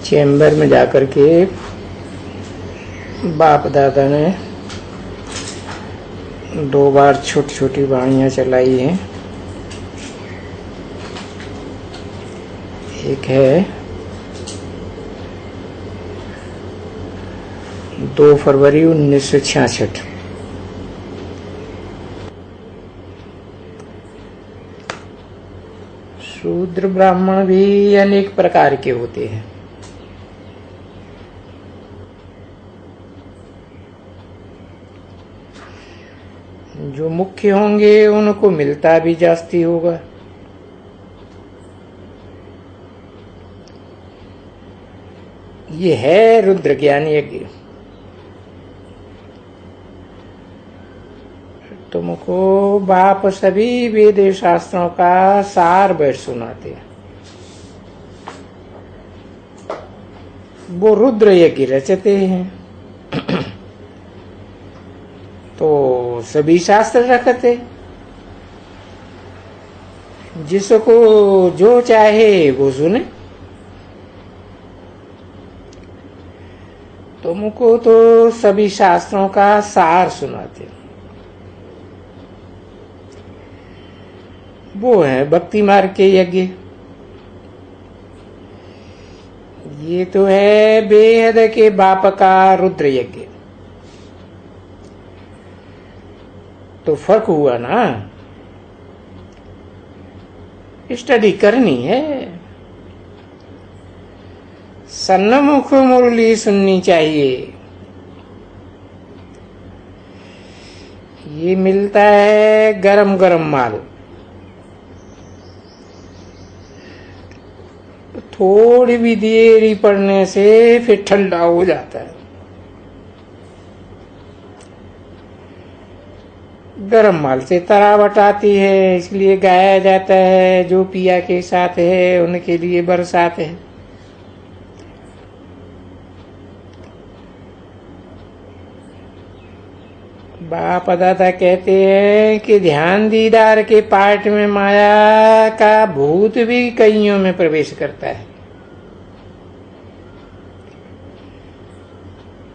Chamber में जाकर के बाप दादा ने 2 बार छोटी छोटी वाणियाँ चलाई हैं। एक है 2 फरवरी 1966। शूद्र ब्राह्मण भी अनेक प्रकार के होते हैं। जो मुख्य होंगे उनको मिलता भी जास्ती होगा। ये है रुद्र ज्ञान यज्ञ। तुमको बाप सभी वेद शास्त्रों का सार बैठ सुनाते हैं। वो रुद्र यज्ञ रचते हैं तो सभी शास्त्र रखते। जिसको जो चाहे वो सुने। तुमको तो सभी शास्त्रों का सार सुनाते। वो है भक्ति मार्ग के यज्ञ। ये तो है बेहद के बाप का रुद्र यज्ञ। तो फर्क हुआ ना। स्टडी करनी है। सन्मुख मुरली सुननी चाहिए। ये मिलता है गरम गरम माल। थोड़ी भी देरी पड़ने से फिर ठंडा हो जाता है। गरम माल से तरावट आती है, इसलिए गाया जाता है जो पिया के साथ है उनके लिए बरसात है। बाप दादा कहते हैं कि ध्यान दीदार के पाठ में माया का भूत भी कईयों में प्रवेश करता है।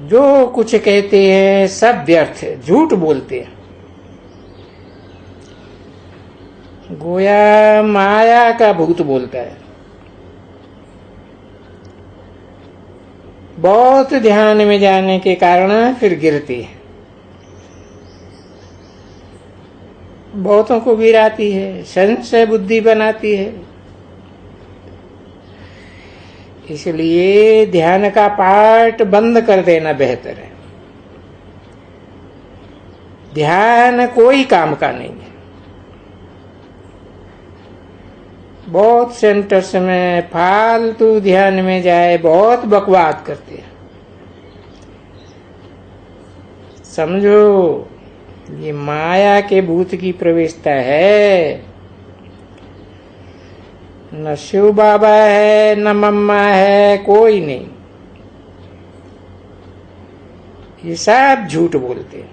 जो कुछ कहते हैं सब व्यर्थ है, झूठ बोलते हैं। गोया माया का भूत बोलता है। बहुत ध्यान में जाने के कारण फिर गिरती है। बहुतों को गिराती है, संशय बुद्धि बनाती है। इसलिए ध्यान का पाठ बंद कर देना बेहतर है। ध्यान कोई काम का नहीं है। बहुत सेंटर्स में फालतू ध्यान में जाए बहुत बकवाद करते हैं। समझो ये माया के भूत की प्रवेशता है। न शिव बाबा है न मम्मा है, कोई नहीं। ये सब झूठ बोलते हैं।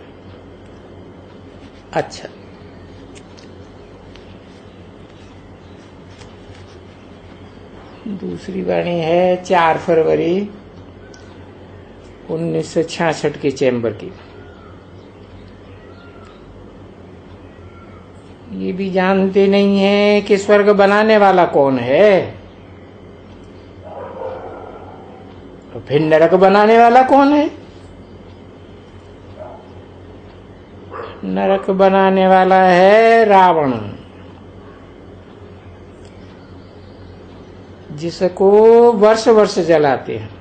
अच्छा, दूसरी वाणी है 4 फरवरी 1966 के चैम्बर की। ये भी जानते नहीं है कि स्वर्ग बनाने वाला कौन है, तो फिर नरक बनाने वाला कौन है। नरक बनाने वाला है रावण, जिसको वर्ष वर्ष जलाते हैं।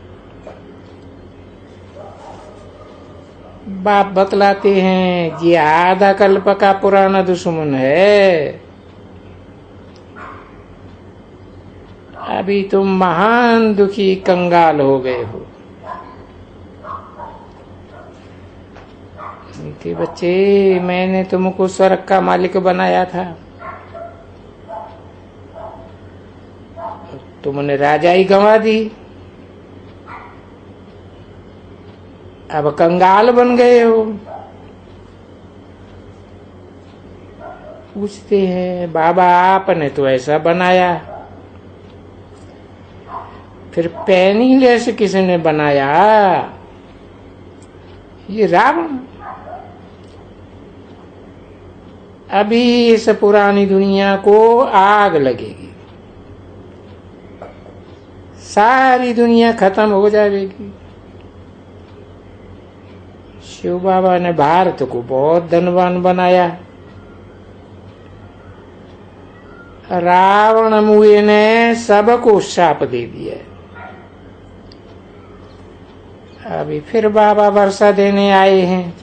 बाप बतलाते हैं ये आधा कल्प का पुराना दुश्मन है। अभी तुम महान दुखी कंगाल हो गए हो। मीठे बच्चे, मैंने तुमको स्वर्ग का मालिक बनाया था। तुमने राजाई गंवा दी। अब कंगाल बन गए हो। पूछते हैं बाबा आपने तो ऐसा बनाया। फिर पेनीलेस किसने बनाया? ये रावण। अभी इस पुरानी दुनिया को आग लगेगी, सारी दुनिया खत्म हो जाएगी। शिव बाबा ने भारत को बहुत धनवान बनाया। रावण मुए ने सबको शाप दे दिया। अभी फिर बाबा वर्षा देने आए हैं।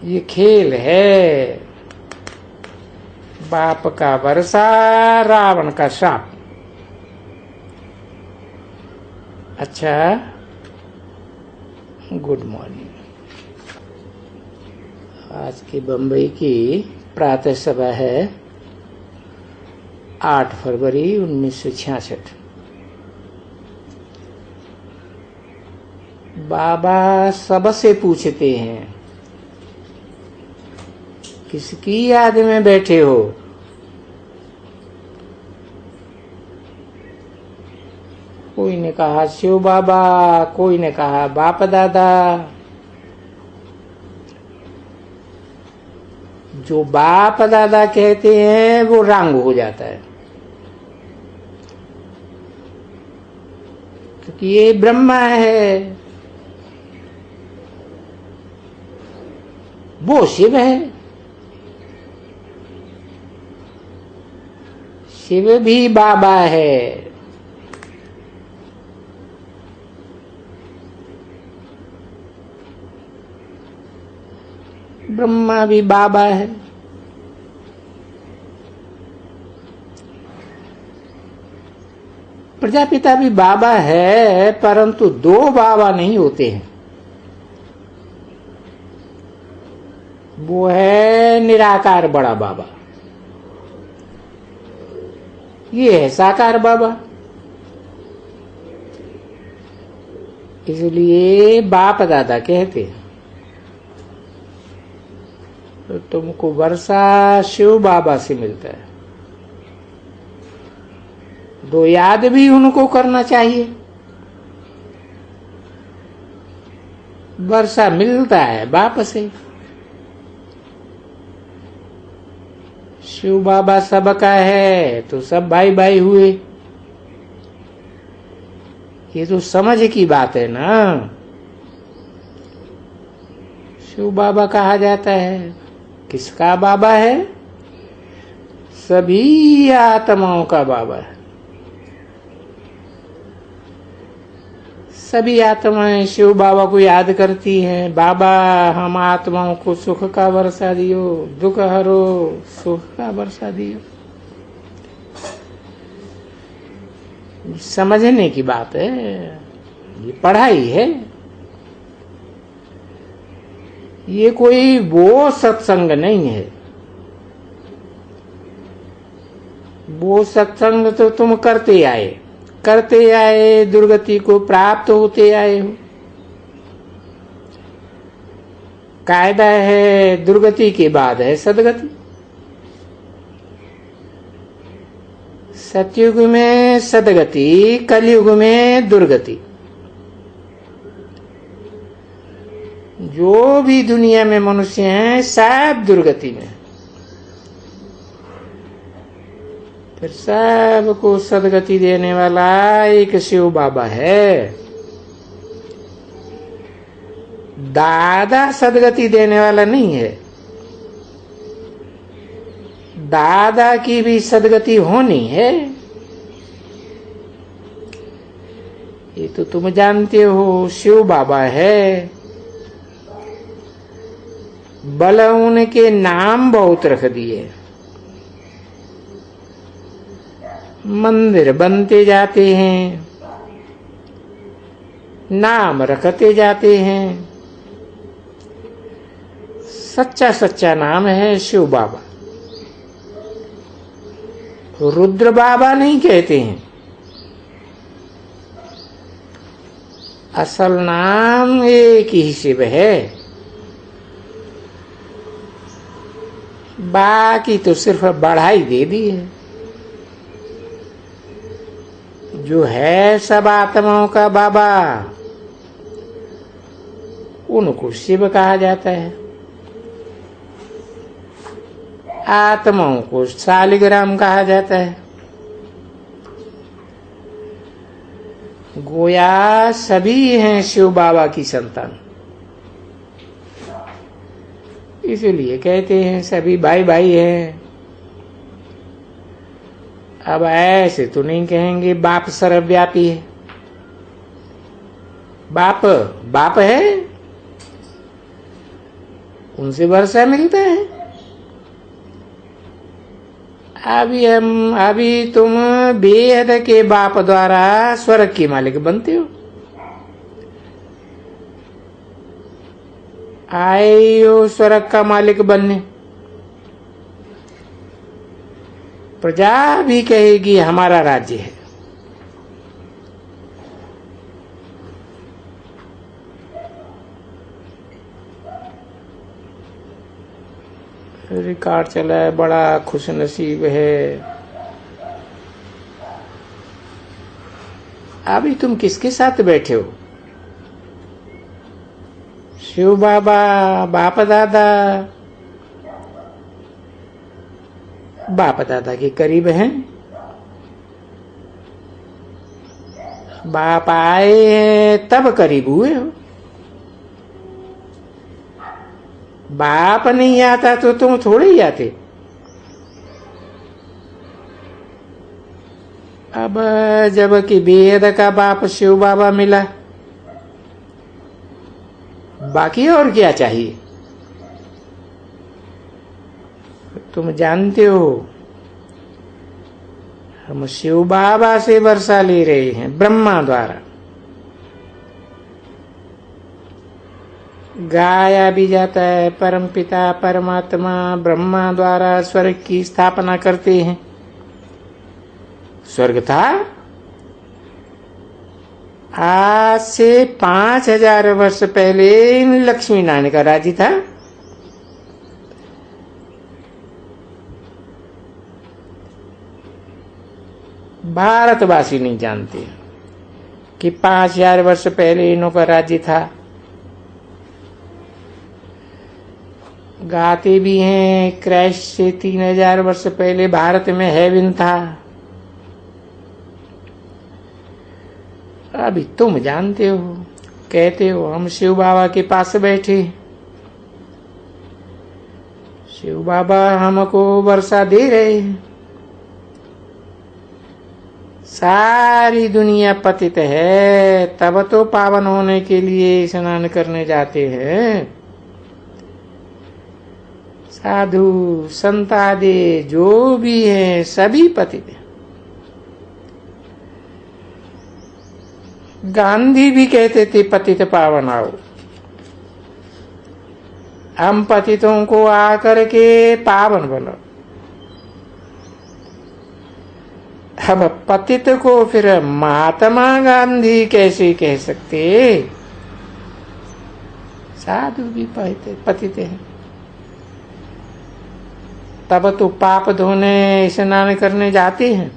ये खेल है, बाप का वर्षा, रावण का शाप। अच्छा, गुड मॉर्निंग। आज की बंबई की प्रातः सभा है 8 फरवरी 1966। बाबा सबसे पूछते हैं, किसकी याद में बैठे हो? कोई ने कहा शिव बाबा, कोई ने कहा बाप दादा। जो बाप दादा कहते हैं वो रंग हो जाता है, क्योंकि ये ब्रह्मा है, वो शिव है। शिव भी बाबा है। ब्रह्मा भी बाबा है। प्रजापिता भी बाबा है, परंतु 2 बाबा नहीं होते हैं। वो है निराकार बड़ा बाबा, ये है साकार बाबा। इसलिए बाप दादा कहते हैं। तो तुमको वर्षा शिव बाबा से मिलता है, 2 याद भी उनको करना चाहिए। वर्षा मिलता है बाप से। शिव बाबा सबका है तो सब भाई भाई हुए। ये तो समझ की बात है ना। शिव बाबा कहा जाता है, किसका बाबा है? सभी आत्माओं का बाबा है। सभी आत्माएं शिव बाबा को याद करती हैं। बाबा, हम आत्माओं को सुख का वर्षा दियो, दुख हरो, सुख का वर्षा दियो। समझने की बात है, ये पढ़ाई है। ये कोई वो सत्संग नहीं है। वो सत्संग तो तुम करते आए, दुर्गति को प्राप्त होते आए हो। कायदा है, दुर्गति के बाद है सदगति। सतयुग में सदगति, कलयुग में दुर्गति। जो भी दुनिया में मनुष्य हैं सब दुर्गति में। फिर सबको सदगति देने वाला एक शिव बाबा है। दादा सदगति देने वाला नहीं है। दादा की भी सदगति होनी है, ये तो तुम जानते हो। शिव बाबा है, बल उनके नाम बहुत रख दिए। मंदिर बनते जाते हैं, नाम रखते जाते हैं। सच्चा सच्चा नाम है शिव बाबा। रुद्र बाबा नहीं कहते हैं। असल नाम एक ही शिव है, बाकी तो सिर्फ बढ़ाई दे दी है। जो है सब आत्माओं का बाबा, उनको शिव कहा जाता है। आत्माओं को शालिग्राम कहा जाता है। गोया सभी हैं शिव बाबा की संतान, इसलिए कहते हैं सभी भाई भाई हैं। अब ऐसे तो नहीं कहेंगे बाप सर्वव्यापी है। बाप बाप है, उनसे वर्षा मिलता है। अभी तुम बेहद के बाप द्वारा स्वर्ग के मालिक बनते हो। आए हो स्वर्ग का मालिक बनने। प्रजा भी कहेगी हमारा राज्य है। रिकॉर्ड चला है, बड़ा खुश नसीब है। अभी तुम किसके साथ बैठे हो? शिव बाबा, बाप दादा। बाप दादा के करीब हैं। बाप आए हैं तब करीब हुए हो। बाप नहीं आता तो तुम थोड़े ही आते। अब जब कि बेहद का बाप शिव बाबा मिला, बाकी और क्या चाहिए? तुम जानते हो हम शिव बाबा से वर्षा ले रहे हैं, ब्रह्मा द्वारा। गाया भी जाता है परम पिता परमात्मा ब्रह्मा द्वारा स्वर्ग की स्थापना करते हैं। स्वर्ग था आज से 5000 वर्ष पहले लक्ष्मी नारायण का राज्य था। भारतवासी नहीं जानते कि 5000 वर्ष पहले इन्हों का राज्य था। गाते भी हैं क्राइस्ट से 3000 वर्ष पहले भारत में हेवन था। अभी तुम जानते हो, कहते हो हम शिव बाबा के पास बैठे, शिव बाबा हमको वर्षा दे रहे हैं। सारी दुनिया पतित है, तब तो पावन होने के लिए स्नान करने जाते हैं। साधु संत आदि जो भी हैं सभी पतित हैं। गांधी भी कहते थे पतित पावन आओ। हम पतितों को आकर के पावन बनो। अब पतित को फिर महात्मा गांधी कैसे कह सकते? साधु भी पतित हैं। तब तो पाप धोने स्नान करने जाते हैं,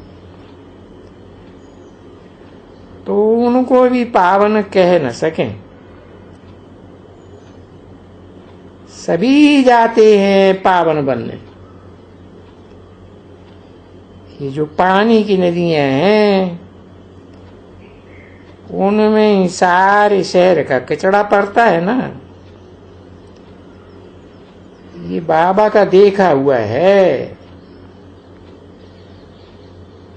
तो उनको भी पावन कह न सकें। सभी जाते हैं पावन बनने। ये जो पानी की नदियां हैं उनमें सारे शहर का कचरा पड़ता है ना, ये बाबा का देखा हुआ है।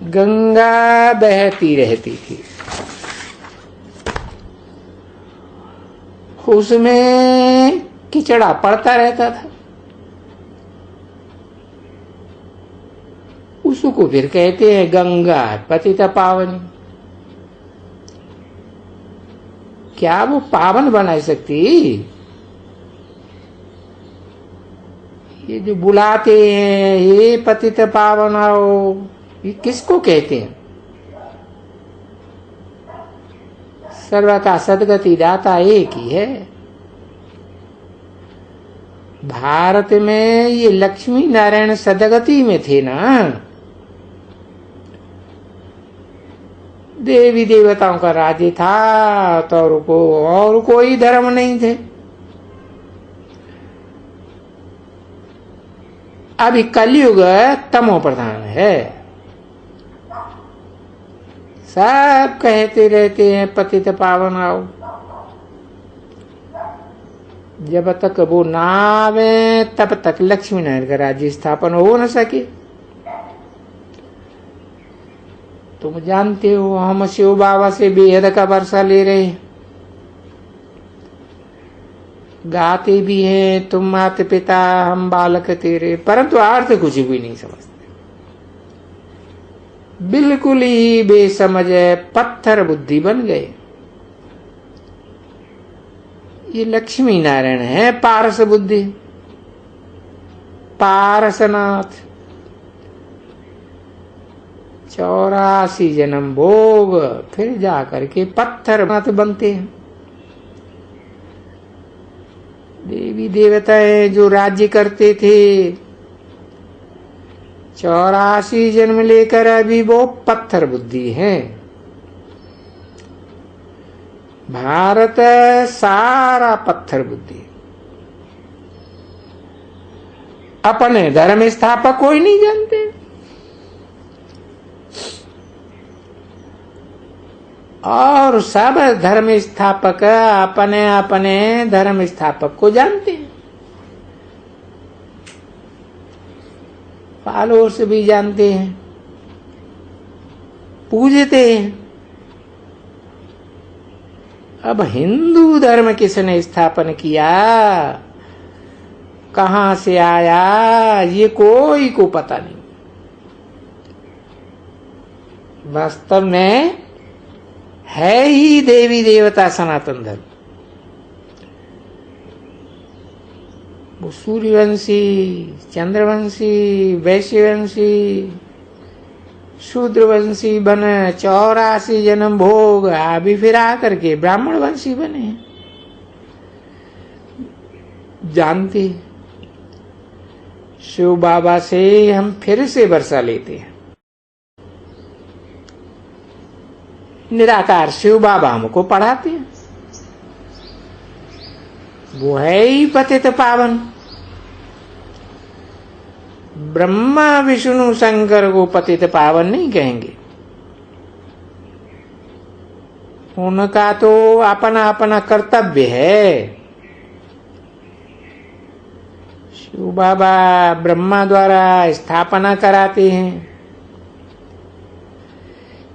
गंगा बहती रहती थी, उसमें कीचड़ा पड़ता रहता था। उसको फिर कहते हैं गंगा पतित पावनी। क्या वो पावन बना सकती? ये जो बुलाते हैं ये पतित पावन आओ, ये किसको कहते हैं? सर्व का सदगति दाता एक ही है। भारत में ये लक्ष्मी नारायण सदगति में थे ना, देवी देवताओं का राज्य था तो और कोई धर्म नहीं थे। अभी कलयुग तमो प्रधान है। सब कहते रहते हैं पतित पावन आओ, जब तक वो ना आवे तब तक लक्ष्मी नारायण का राज्य स्थापन हो न सके। तुम जानते हो हम शिव बाबा से बेहद का वर्षा ले रहे हैं, गाते भी हैं तुम माता पिता हम बालक तेरे, परंतु अर्थ कुछ भी नहीं समझते। बिल्कुल ही बेसमझ पत्थर बुद्धि बन गए। ये लक्ष्मी नारायण है पारस बुद्धि, पारसनाथ। 84 जन्म भोग फिर जाकर के पत्थर मत बनते हैं। देवी देवताएं जो राज्य करते थे 84 जन्म लेकर अभी वो पत्थर बुद्धि है। भारत सारा पत्थर बुद्धि। अपने धर्म स्थापक कोई नहीं जानते, और सब धर्म स्थापक अपने अपने धर्म स्थापक को जानते हैं। फॉलोअर्स भी जानते हैं, पूजते हैं। अब हिंदू धर्म किसने स्थापन किया, कहां से आया, ये कोई को पता नहीं। वास्तव में है ही देवी देवता सनातन धर्म। वो सूर्यवंशी, चंद्रवंशी, वैश्यवंशी, शूद्रवंशी बने, 84 जन्म भोग, अभी फिर आकर के ब्राह्मण वंशी बने। जानते शिव बाबा से हम फिर से वर्षा लेते हैं। निराकार शिव बाबा हमको पढ़ाते हैं। वो है ही पतित पावन। ब्रह्मा विष्णु शंकर को पतित पावन नहीं कहेंगे, उनका तो अपना अपना कर्तव्य है। शिव बाबा ब्रह्मा द्वारा स्थापना कराते हैं।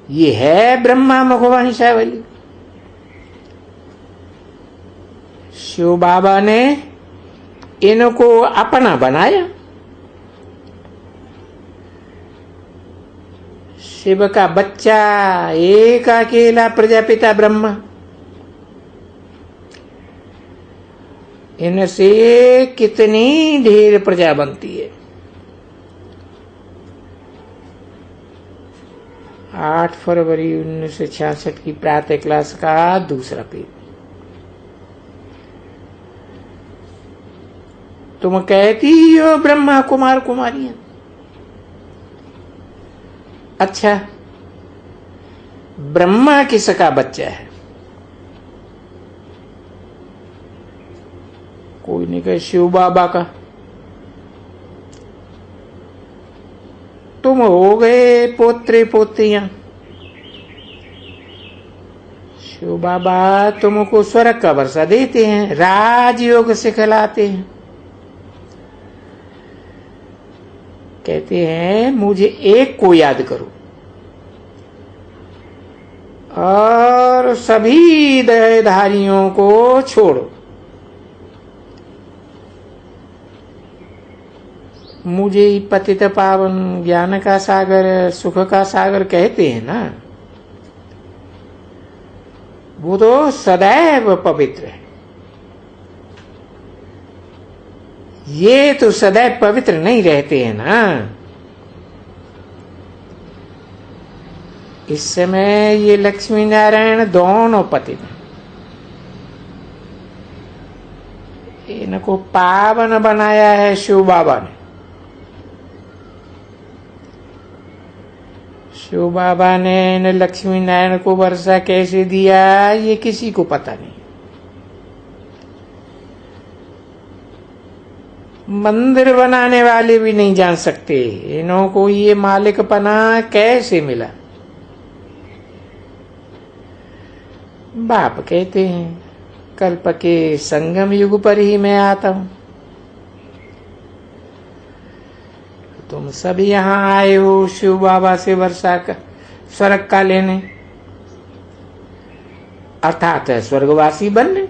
ये है ब्रह्मा मुखवंशावली। शिव बाबा ने इनको अपना बनाया। शिव का बच्चा एक अकेला प्रजापिता ब्रह्मा, इनसे कितनी ढेर प्रजा बनती है। 8 फरवरी 1966 की प्रातः क्लास का दूसरा पेज। तुम कहती हो ब्रह्मा कुमार कुमारियां। अच्छा, ब्रह्मा किसका बच्चा है? कोई नहीं कहे शिव बाबा का। तुम हो गए पोत्रे पोत्रियां। शिव बाबा तुमको स्वर्ग का वर्षा देते हैं, राजयोग सिखलाते हैं। कहते हैं मुझे एक को याद करो और सभी देहधारियों को छोड़ो। मुझे ही पतित पावन, ज्ञान का सागर, सुख का सागर कहते हैं ना, वो तो सदैव पवित्र है। ये तो सदैव पवित्र नहीं रहते हैं ना। इस समय ये लक्ष्मी नारायण दोनों पतित हैं। इनको पावन बनाया है शिव बाबा ने। शिव बाबा ने न लक्ष्मी नारायण को वर्षा कैसे दिया ये किसी को पता नहीं। मंदिर बनाने वाले भी नहीं जान सकते इन्हों को ये मालिकपना कैसे मिला। बाप कहते हैं कल्प के संगम युग पर ही मैं आता हूं। तुम सब यहाँ आए हो शिव बाबा से वर्षा का स्वर्ग का लेने, अर्थात स्वर्गवासी बनने।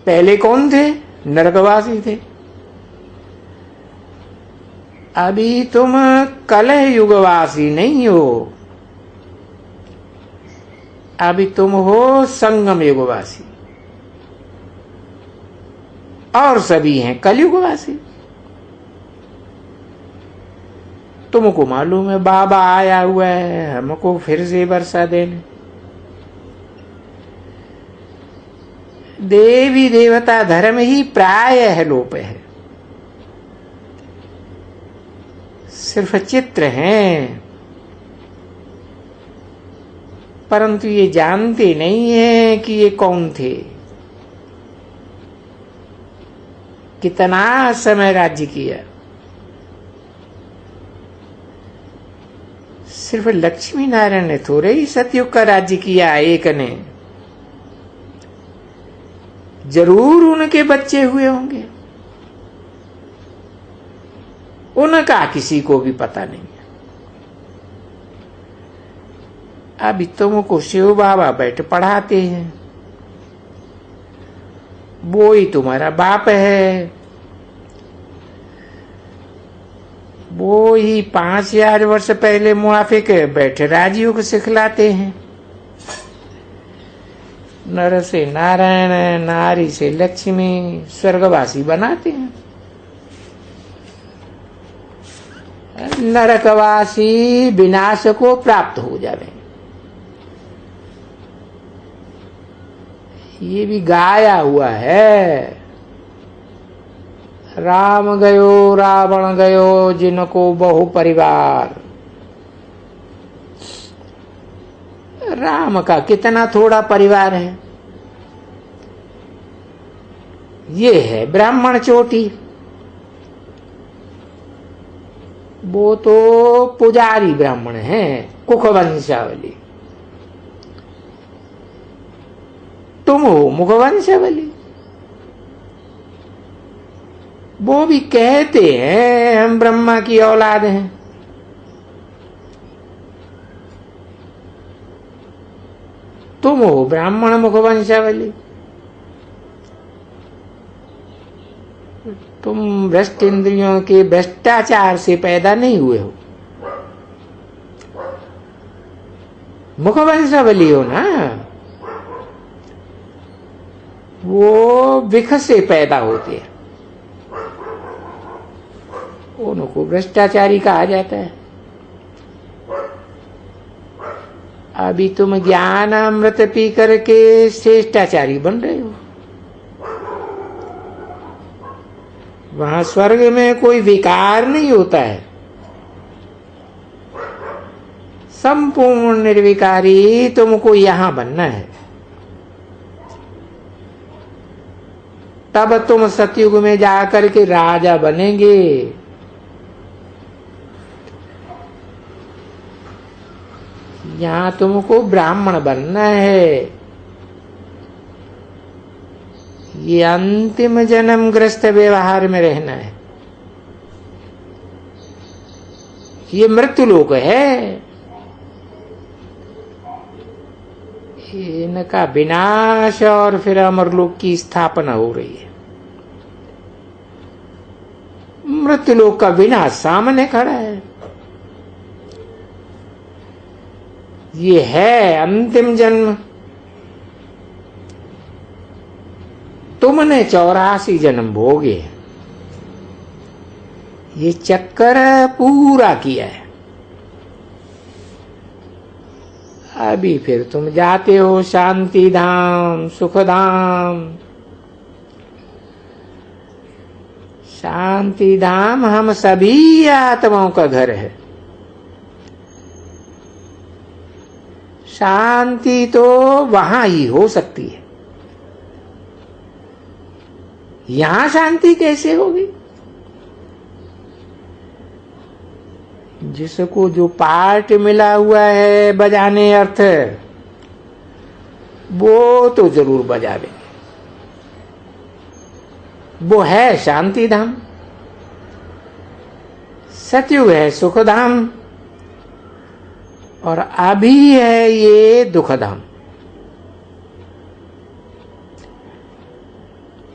पहले कौन थे? नरकवासी थे। अभी तुम कलह युगवासी नहीं हो, अभी तुम हो संगम युगवासी, और सभी हैं कलयुगवासी। तुमको मालूम है बाबा आया हुआ है हमको फिर से वर्षा देने। देवी देवता धर्म ही प्रायः लोप है, सिर्फ चित्र हैं, परंतु ये जानते नहीं है कि ये कौन थे, कितना समय राज्य किया। सिर्फ लक्ष्मी नारायण ने थोड़े ही सतयुग का राज्य किया, एक ने। जरूर उनके बच्चे हुए होंगे, उनका किसी को भी पता नहीं। अभी तुमको शिव बाबा बैठ पढ़ाते हैं, वो ही तुम्हारा बाप है, वो ही 5000 वर्ष पहले मुआफिक बैठ राजयोग सिखलाते हैं। नर से नारायण, नारी से लक्ष्मी, स्वर्गवासी बनाते हैं। नरकवासी विनाश को प्राप्त हो जावे, ये भी गाया हुआ है। राम गयो रावण गयो जिनको बहु परिवार। राम का कितना थोड़ा परिवार है। ये है ब्राह्मण चोटी, वो तो पुजारी ब्राह्मण है, कुख वंशावली। तुम हो मुख वंशावली। वो भी कहते हैं हम ब्रह्मा की औलाद हैं। तुम हो ब्राह्मण मुख वंशावली। तुम भ्रष्ट इंद्रियों के भ्रष्टाचार से पैदा नहीं हुए हो, मुख वंशावली हो ना। वो विख से पैदा होते हैं, उनको भ्रष्टाचारी कहा जाता है। अभी तुम ज्ञान अमृत पी करके श्रेष्ठाचारी बन रहे हो। वहां स्वर्ग में कोई विकार नहीं होता है, संपूर्ण निर्विकारी तुमको यहां बनना है। तब तुम सतयुग में जाकर के राजा बनेंगे। यहां तुमको ब्राह्मण बनना है। ये अंतिम जन्म ग्रस्त व्यवहार में रहना है। ये मृत्यु लोक है, इनका विनाश और फिर अमरलोक की स्थापना हो रही है। मृत्यु लोक का विनाश सामने खड़ा है। ये है अंतिम जन्म। तुमने 84 जन्म भोगे, ये चक्कर पूरा किया है। अभी फिर तुम जाते हो शांति धाम, सुख धाम। शांति धाम हम सभी आत्माओं का घर है। शांति तो वहां ही हो सकती है, यहां शांति कैसे होगी? जिसको जो पार्ट मिला हुआ है बजाने अर्थ, वो तो जरूर बजावे। वो है शांति धाम, सतयुग है सुख धाम, और अभी है ये दुख धाम।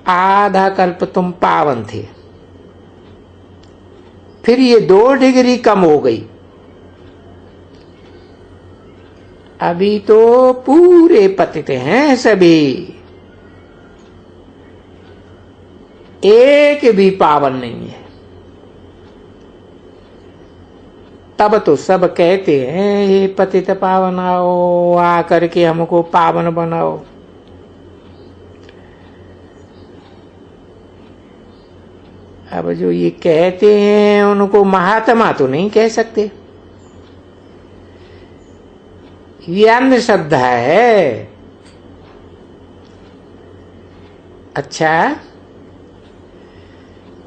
आधा कल्प तुम पावन थे, फिर ये 2 डिग्री कम हो गई, अभी तो पूरे पतित हैं सभी, एक भी पावन नहीं है। तब तो सब कहते हैं ये पतित पावन आओ, आकर के हमको पावन बनाओ। अब जो ये कहते हैं उनको महात्मा तो नहीं कह सकते, ये अंधश्रद्धा है। अच्छा,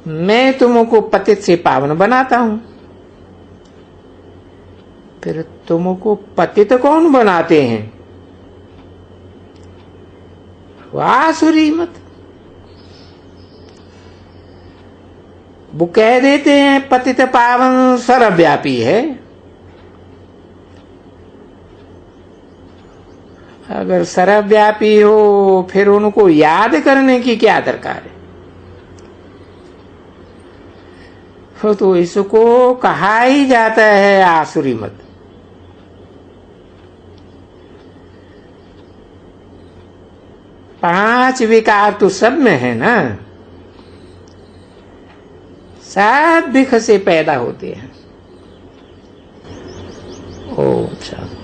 मैं तुमको पतित से पावन बनाता हूं, फिर तुमको पतित कौन बनाते हैं? आसुरी मत। वो कह देते हैं पतित पावन सर्वव्यापी है। अगर सर्वव्यापी हो फिर उनको याद करने की क्या दरकार है? तो इसको कहा ही जाता है आसुरी मत। पांच विकार तो सब में है ना, सब बिख से पैदा होते हैं। ओम शांति।